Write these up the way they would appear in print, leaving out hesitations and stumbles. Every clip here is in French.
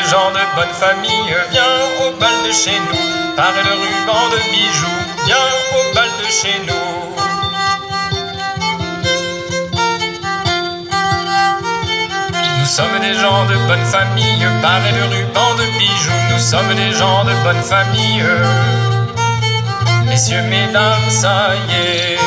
des gens de bonne famille. Viens au bal de chez nous, paré de rubans, de bijoux. Viens au bal de chez nous. Nous sommes des gens de bonne famille, parés de rubans, de bijoux. Nous sommes des gens de bonne famille. Messieurs, mesdames, ça y est.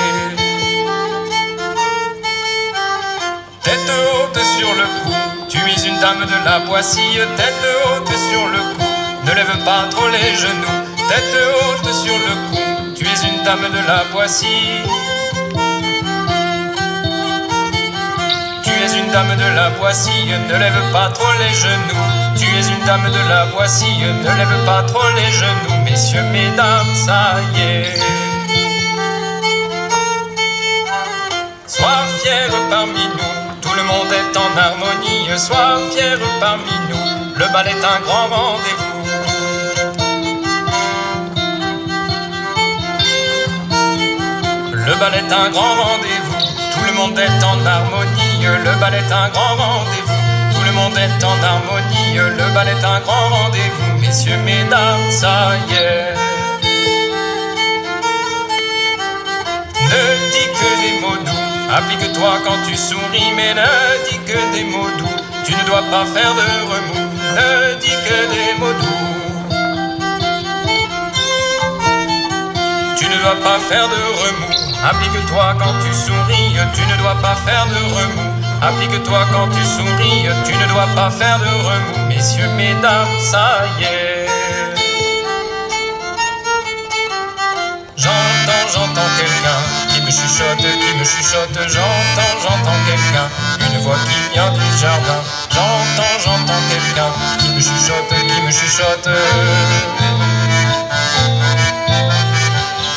Tête haute sur le cou, tu es une dame de la Boissy. Tête haute sur le cou, ne lève pas trop les genoux. Tête haute sur le cou, tu es une dame de la Boissy. Tu es une dame de la Boissy, ne lève pas trop les genoux. Tu es une dame de la Boissy, ne lève pas trop les genoux. Messieurs, mesdames, ça y est. Sois fier parmi nous, tout le monde est en harmonie. Sois fier parmi nous, le bal est un grand rendez-vous. Le bal est un grand rendez-vous, tout le monde est en harmonie. Le bal est un grand rendez-vous, tout le monde est en harmonie. Le bal est un grand rendez-vous, messieurs, mesdames, ça y est. Ne dis que des mots doux, applique-toi quand tu souris, mais ne dis que des mots doux, tu ne dois pas faire de remous. Ne dis que des mots doux, tu ne dois pas faire de remous. Applique-toi quand tu souris, tu ne dois pas faire de remous. Applique-toi quand tu souris, tu ne dois pas faire de remous. Messieurs, mesdames, ça y est. J'entends quelqu'un qui me chuchote, j'entends quelqu'un, une voix qui vient du jardin. J'entends quelqu'un qui me chuchote.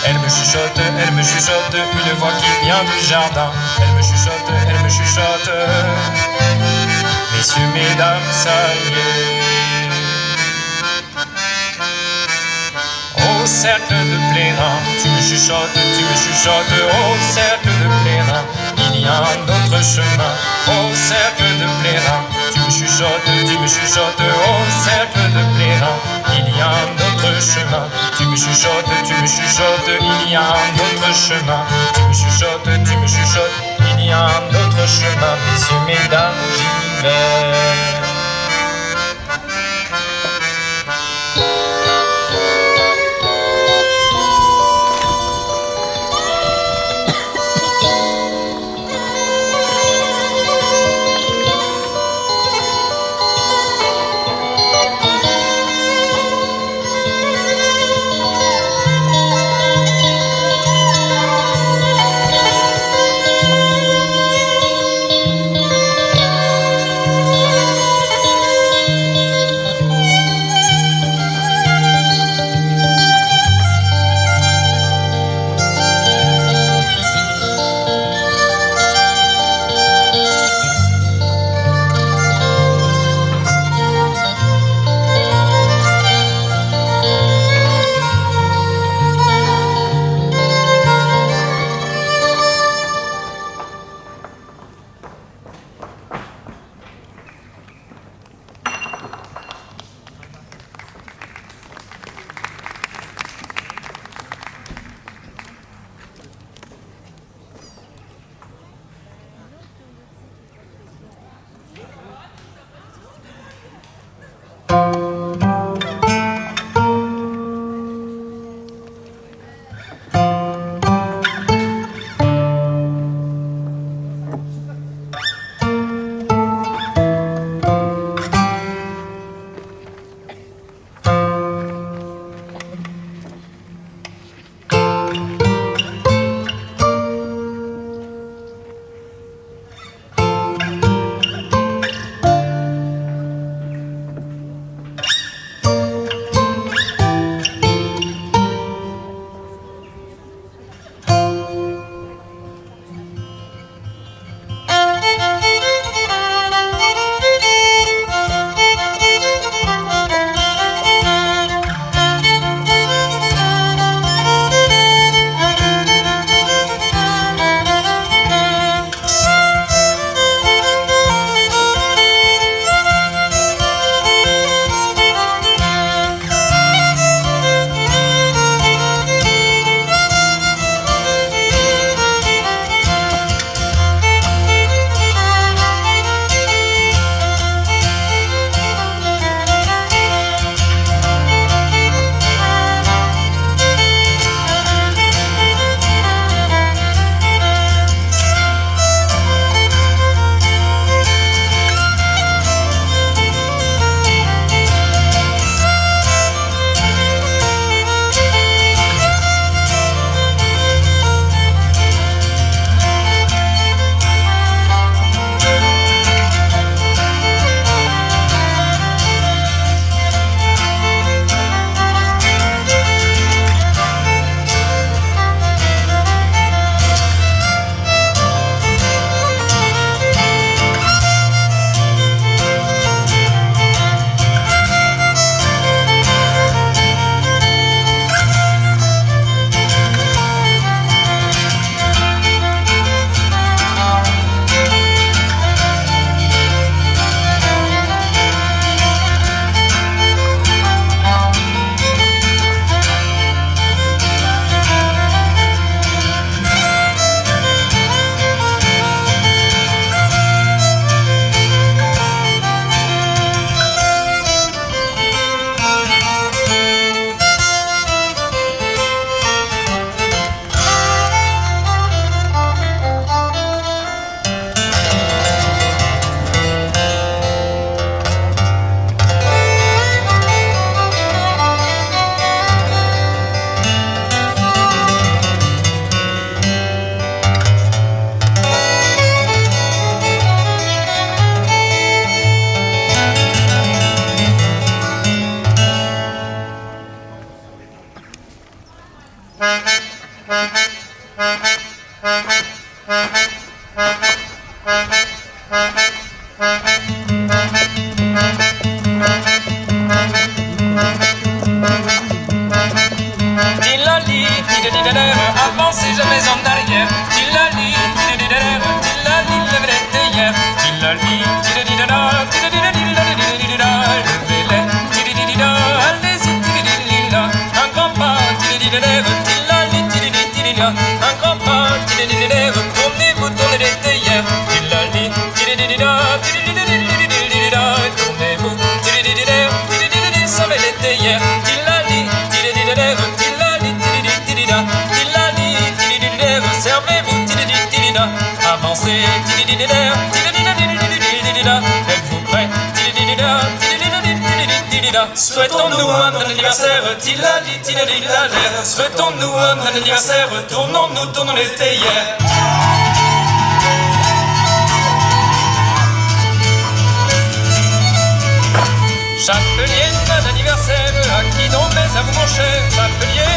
Elle me chuchote, une voix qui vient du jardin. Elle me chuchote. Messieurs, mesdames, ça y est. Au cercle de Plérin, tu me chuchotes. Au cercle de Plérin, il y a un autre chemin. Au cercle de Plérin, tu me chuchotes. Au cercle de Plérin, il y a un autre chemin. Tu me chuchotes, il y a un autre chemin. Tu me chuchotes, il y a un autre chemin. Messieurs, mesdames, j'y vais. Tilali, avancez jamais en arrière. Tilali, tilali, levez les théières. Tilali, levez-les. Allez-y, un grand pas. Tilali, un grand pas. Tournez-vous, tournez les théières. Tilali, tournez-vous, sauvez les théières. Tilali, servez-vous, avancez, êtes-vous prêts? Souhaitons-nous un bon anniversaire, souhaitons-nous un bon anniversaire, tournons-nous, tournons les théières. Chapelier, bon anniversaire, à qui donc mais à vous mon cher chapelier.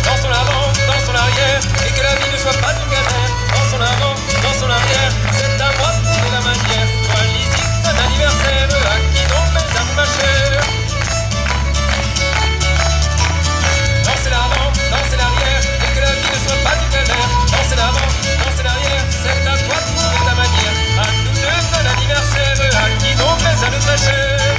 Dans son avant, dans son arrière, et que la vie ne soit pas une galère. Dans son avant, dans son arrière, c'est à moi de la manière. Toi Lizzie, bon anniversaire, à qui donc mais à vous ma chère. Dansez l'avant, dansez l'arrière, et que la vie ne soit pas une galère. Dansez l'avant, dansez l'arrière, c'est à toi de trouver ta manière. À nous deux, bon anniversaire, à qui donc mais à notre chère.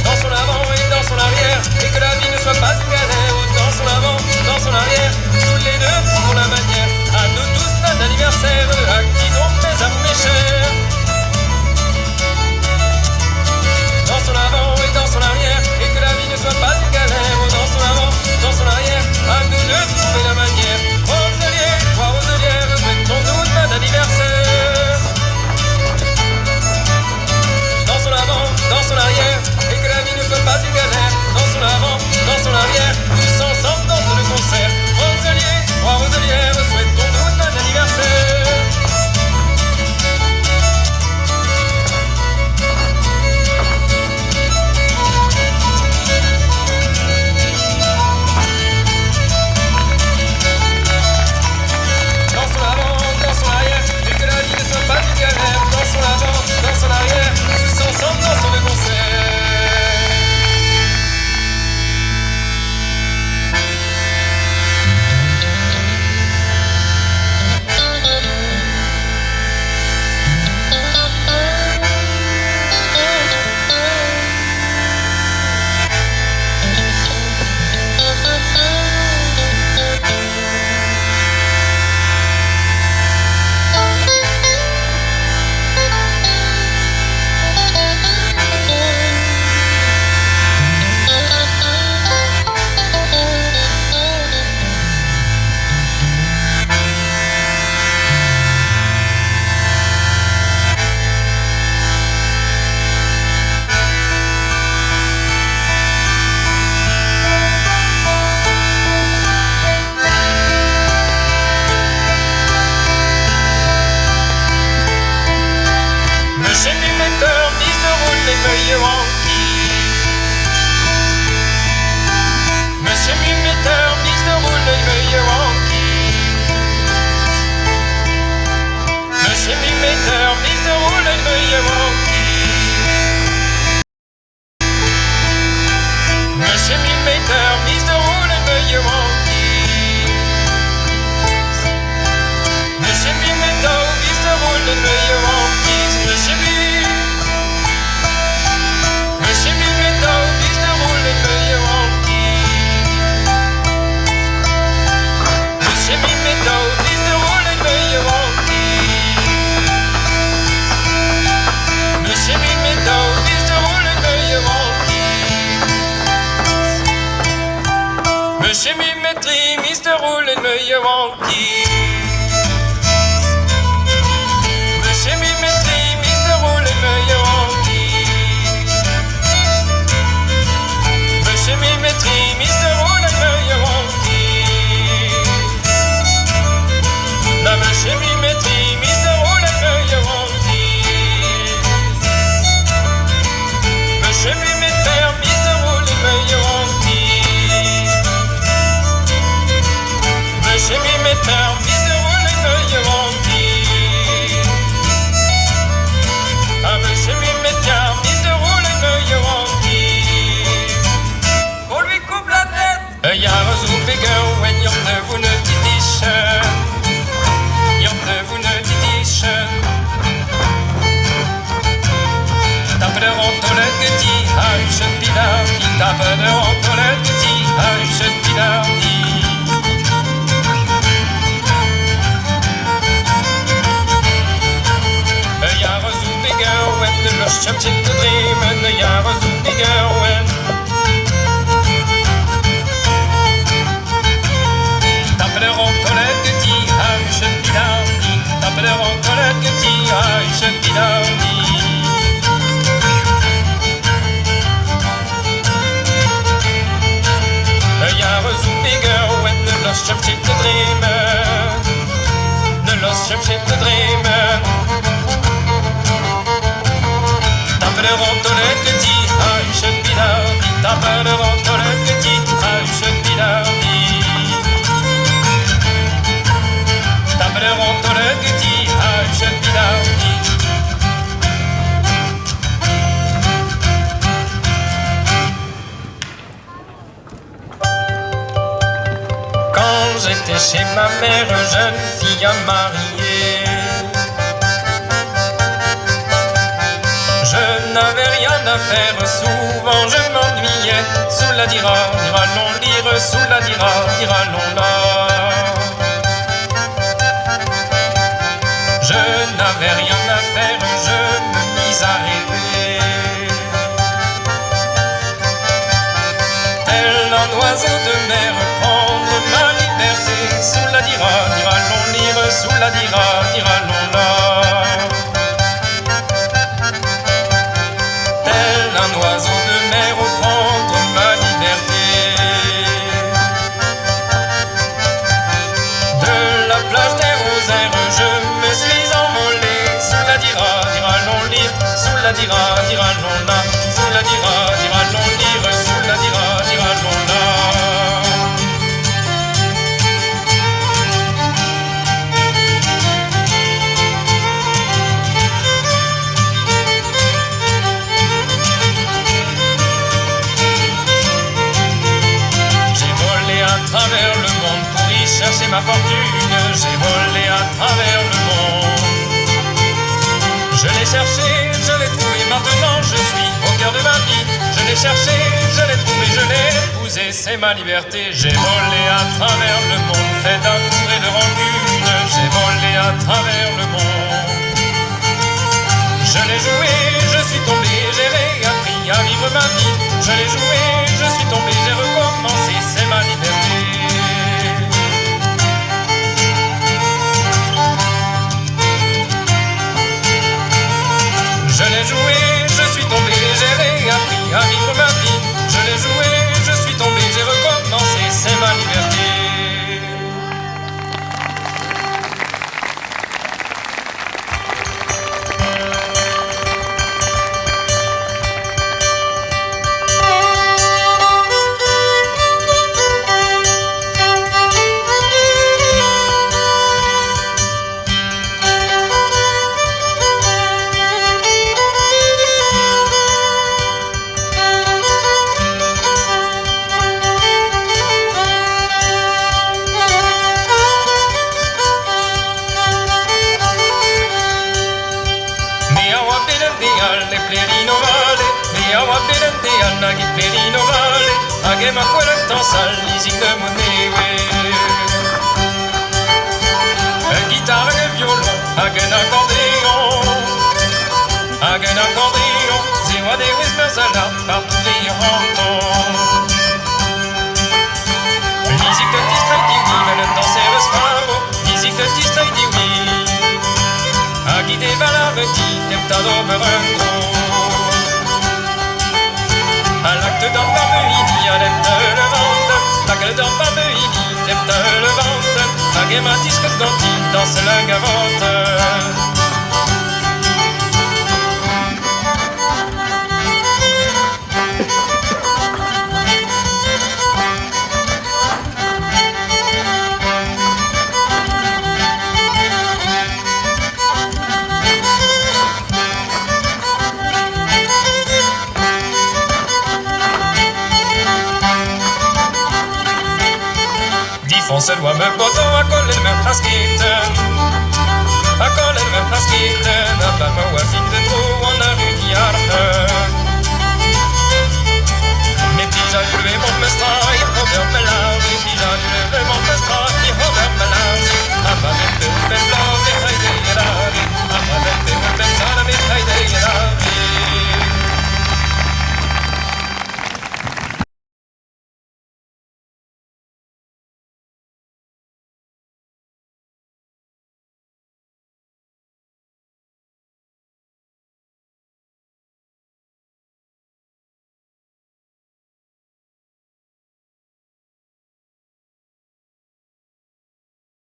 Dans son avant et dans son arrière, et que la vie ne soit pas une galère. Dans son avant, dans son arrière, tous les deux trouvons la manière. À nous tous bon anniversaire, à qui donc mes amours mes chers. Dans son avant et dans son arrière, et que la vie ne soit pas une galère. Dans son avant, dans son arrière, à nous deux trouver la manière. Roselier, toi Roselière, souhaitons-nous bon anniversaire. Dans son avant, dans son arrière, et que la vie ne soit pas une galère. Dans son avant, dans son arrière, tous ensemble dans le concert. Roselier, toi Roselière, souhaitons-nous bon anniversaire. Dans son avant, dans son arrière, et que la vie ne soit pas une galère. Dans son avant, dans son arrière, tous ensemble dans le concert. Monsieur Mumetteur, mise de roule le meilleur en guise. Monsieur Mumetteur, mise de roule le meilleur en guise. Monsieur Mumetteur, mise de roule le meilleur en guise. Monsieur Mumetteur, mise de roule le meilleur en guise. Monsieur Mumetteur, mise de roule le meilleur en guise. Monsieur Mumetteur, mise de roule le meilleur en guise. Monsieur Mumetteur, mise de roule le meilleur en guise. Monsieur Mumetri, mise de roule le meilleur en guise. Monsieur Mumetri, mise de roule le meilleur en guise. Monsieur Mumetri, mise de roule le meilleur en guise. La monsieur Mumetri, mise de roule le meilleur en guise. Monsieur Mumetteur, mise de shit the dreamer. Tape de rentolette que dit, I should be dirty. Tape de rentolette que dit, I should be dirty. Tape de rentolette que dit, I should be dirty. Quand j'étais chez ma mère, jeune fille mariée, je n'avais rien à faire, souvent je m'ennuyais. Sous la dira, dira l'on lire, sous la dira l'on là. Je n'avais rien à faire, je me mis à rêver. Tel un oiseau de mer, prendre ma liberté. Sous la dira l'on lire, sous la dira l'on là. Tel un oiseau de mer, prendre ma liberté. De la plage des rosaires, je me suis envolé. Sous la dira l'on lire, sous la dira l'on là. Sous la dira l'on lire, sous la dira l'on là. À travers le monde pour y chercher ma fortune, j'ai volé à travers le monde. Je l'ai cherché, je l'ai trouvé, maintenant je suis au cœur de ma vie. Je l'ai cherché, je l'ai trouvé, je l'ai épousé, c'est ma liberté. J'ai volé à travers le monde, fait d'amour et de rancune. J'ai volé à travers le monde. Je l'ai joué, je suis tombé, j'ai réappris à vivre ma vie. Je l'ai joué, je suis tombé, j'ai recommencé, c'est ma liberté. Je l'ai joué, je suis tombé, j'ai réappris à vivre ma vie. Je l'ai joué, je suis tombé, j'ai recommencé, c'est ma liberté. Le plerino vale, me awa belente anagi plerino vale, age ma cuarenta sal leasing de monnaie. Guitare et violon, age un accordéon, zewa des whispers à la partout des rentons. Musique de distrait dit oui, mais le danser le sfavo, musique de distrait dit oui. Agi de valaveti, temptado berengo. À l'acte d'un parmeini, à l'aide de le vente. L'acte d'un parmeini, l'aide de le vente. Agi ma disque ganti, danse la gavotte. Fonce doit me botter à coller me haskitten. À coller me haskitten. À pas me wafin de trop en a rudiarne.